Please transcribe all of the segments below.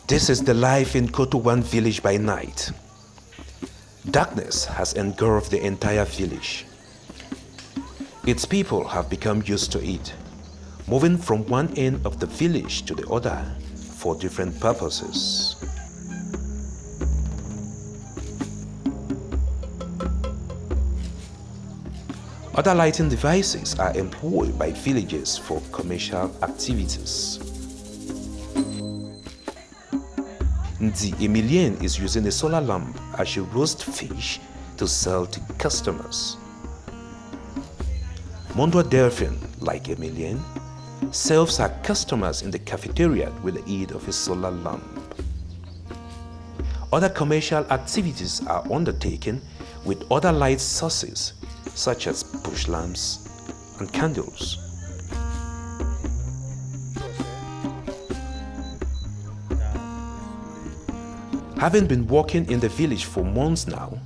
This is the life in Koto One village by night. Darkness has engulfed the entire village. Its people have become used to it, moving from one end of the village to the other for different purposes. Other lighting devices are employed by villagers for commercial activities. The Emilienne is using a solar lamp as she roasts fish to sell to customers. Mondwa Delphine, like Emilienne, serves her customers in the cafeteria with the aid of a solar lamp. Other commercial activities are undertaken with other light sources such as bush lamps and candles. Having been working in the village for months now,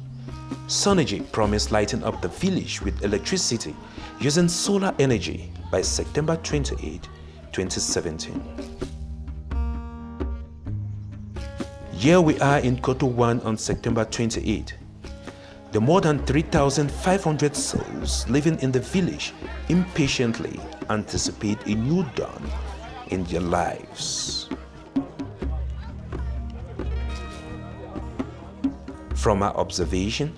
SunErgy promised lighting up the village with electricity using solar energy by September 28, 2017. Here we are in Koto One on September 28. The more than 3,500 souls living in the village impatiently anticipate a new dawn in their lives. From our observation,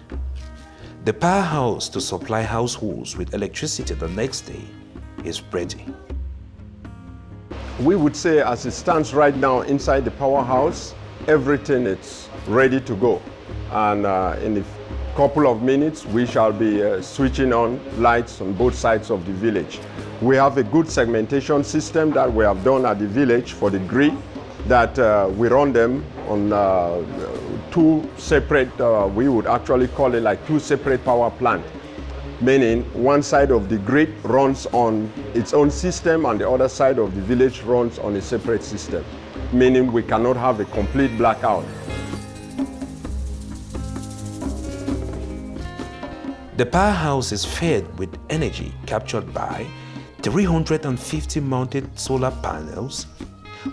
the powerhouse to supply households with electricity the next day is ready. We would say, as it stands right now inside the powerhouse, everything is ready to go. And in a couple of minutes, we shall be switching on lights on both sides of the village. We have a good segmentation system that we have done at the village for the grid, that we run them on two separate, we would actually call it like two separate power plants. Meaning one side of the grid runs on its own system and the other side of the village runs on a separate system. Meaning we cannot have a complete blackout. The powerhouse is fed with energy captured by 350 mounted solar panels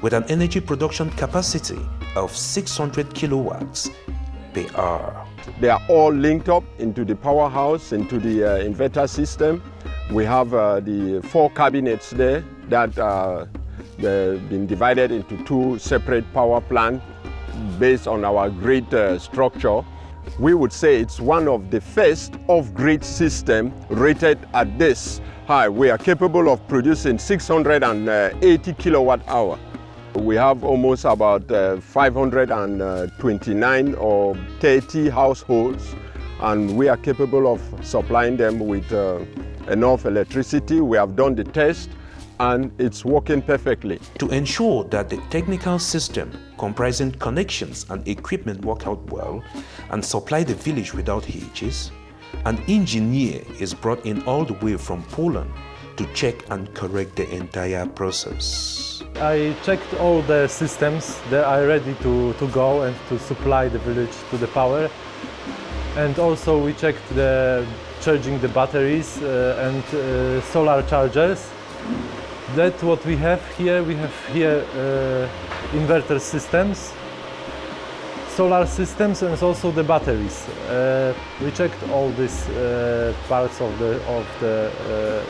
with an energy production capacity of 600 kilowatts per hour. They are all linked up into the powerhouse, into the inverter system. We have the 4 cabinets there that they've been divided into 2 separate power plants based on our grid structure. We would say it's one of the first off-grid system rated at this high. We are capable of producing 680 kilowatt hour. We have almost about 529 or 30 households, and we are capable of supplying them with enough electricity. We have done the test and it's working perfectly. To ensure that the technical system comprising connections and equipment work out well and supply the village without hitches, an engineer is brought in all the way from Poland to check and correct the entire process. I checked all the systems that are ready to go and to supply the village to the power. And also we checked charging the batteries and solar chargers. That's what we have here. We have here inverter systems, solar systems, and also the batteries. We checked all these parts of the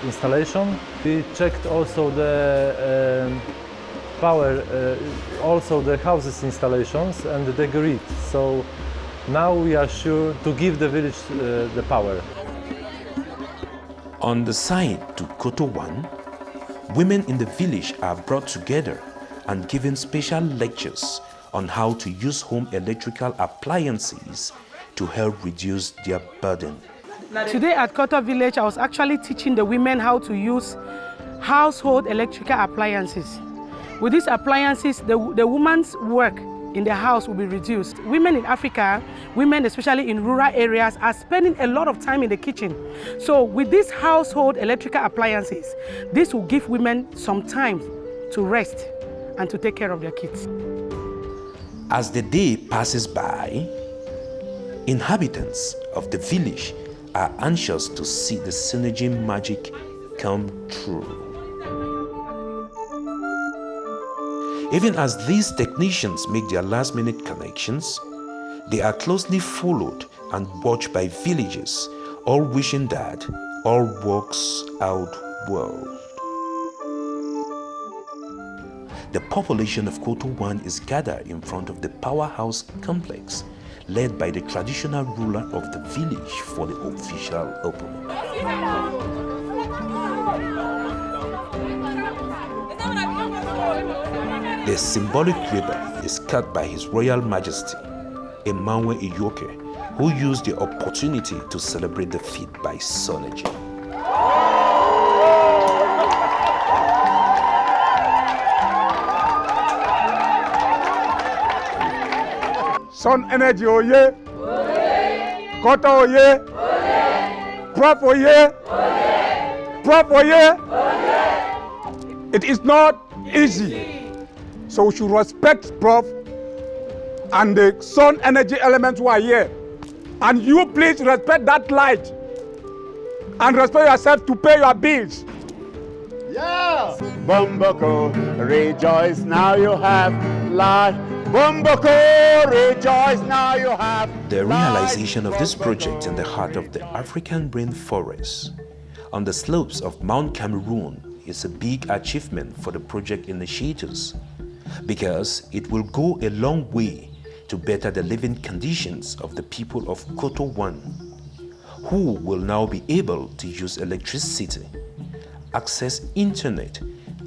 installation. We checked also the power, also the houses installations and the grid. So now we are sure to give the village the power. On the side to Koto One, women in the village are brought together and given special lectures on how to use home electrical appliances to help reduce their burden. Today at Koto village, I was actually teaching the women how to use household electrical appliances. With these appliances, the woman's work in the house will be reduced. Women in Africa, women especially in rural areas, are spending a lot of time in the kitchen. So with these household electrical appliances, this will give women some time to rest and to take care of their kids. As the day passes by, inhabitants of the village are anxious to see the SunErgy magic come true. Even as these technicians make their last-minute connections, they are closely followed and watched by villagers, all wishing that all works out well. The population of Koto 1 is gathered in front of the powerhouse complex, led by the traditional ruler of the village for the official opening. The symbolic ribbon is cut by His Royal Majesty, Emmanuel Iyoke, who used the opportunity to celebrate the feat by SunErgy. SunEnergy oye! Koto oye! Prof oye! Prof oye! It is not easy. So we should respect Prof and the SunEnergy elements who are here. And you please respect that light and respect yourself to pay your bills. Yeah! Bumbako, rejoice now you have light. Bumbako, rejoice now you have The realization of this project in the heart of the African rainforest on the slopes of Mount Cameroon is a big achievement for the project initiators, because it will go a long way to better the living conditions of the people of Koto 1, who will now be able to use electricity, access internet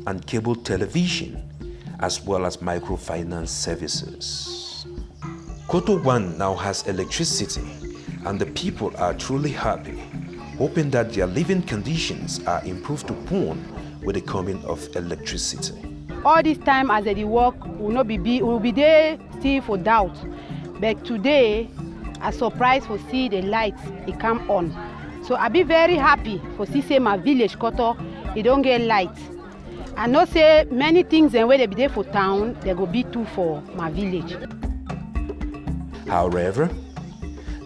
and cable television, as well as microfinance services. Koto 1 now has electricity, and the people are truly happy, hoping that their living conditions are improved upon with the coming of electricity. All this time as they work will be there still for doubt. But today, a surprise for see the lights it come on. So I be very happy for see say my village Koto, it don't get light. I know say many things and where they be there for town, they go be too for my village. However,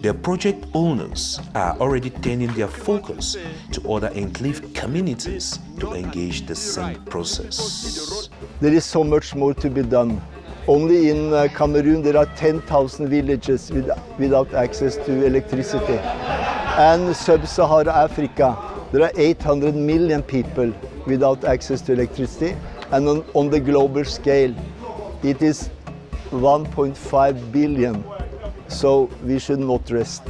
the project owners are already turning their focus to other enclave communities to engage the same process. There is so much more to be done. Only in Cameroon there are 10,000 villages without access to electricity. And sub-Sahara Africa, there are 800 million people without access to electricity. And on the global scale, it is 1.5 billion. So we should not rest.